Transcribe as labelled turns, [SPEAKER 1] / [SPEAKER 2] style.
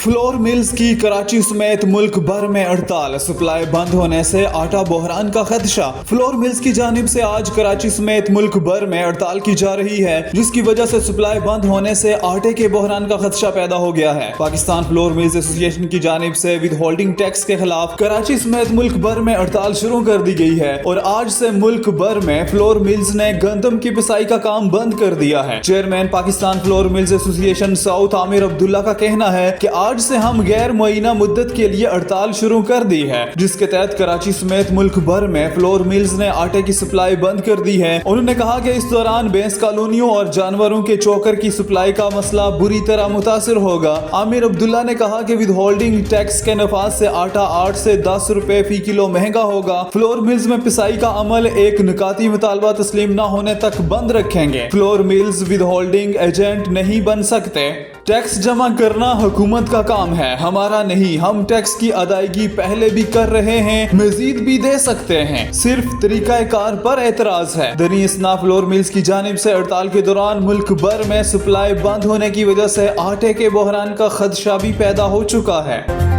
[SPEAKER 1] Flour mills की कराची समेत मुल्क भर में हड़ताल, सप्लाई बंद होने से आटा बहरान का खदशा। फ्लोर मिल्स की जानिब से आज कराची समेत मुल्क भर में हड़ताल की जा रही है, जिसकी वजह से सप्लाई बंद होने से आटे के बहरान का खदशा पैदा हो गया है। पाकिस्तान फ्लोर मिल्स एसोसिएशन की जानिब से विद होल्डिंग टैक्स के खिलाफ कराची समेत मुल्क भर में हड़ताल शुरू कर दी गई है और आज से मुल्क भर में फ्लोर मिल्स ने गंदम की पिसाई का काम बंद कर दिया है। Chairman Pakistan flour mills association south Aamir Abdullah का कहना है कि आज से हम गैर मुअय्यना मुद्दत के लिए हड़ताल शुरू कर दी है, जिसके तहत कराची समेत मुल्क भर में फ्लोर मिल्स ने आटे की सप्लाई बंद कर दी है। उन्होंने कहा कि इस दौरान भैंस कॉलोनियों और जानवरों के चोकर की सप्लाई का मसला बुरी तरह मुतासिर होगा। आमिर अब्दुल्ला ने कहा कि विद होल्डिंग टैक्स के नफाज से आटा 8 से 10 रुपए फी किलो महंगा होगा। फ्लोर मिल्स में पिसाई का अमल एक निकाती मुतालबा तस्लीम न होने तक बंद रखेंगे। Flour mills with holding agent नहीं बन सकते। टैक्स जमा करना हुकूमत का काम है, हमारा नहीं। हम टैक्स की अदायगी पहले भी कर रहे हैं, मजीद भी दे सकते हैं, सिर्फ तरीकाकार पर एतराज है। दनी इसना फ्लोर मिल्स की जानिब से हड़ताल के दौरान मुल्क भर में सप्लाई बंद होने की वजह से आटे के बहरान का खदशा भी पैदा हो चुका है।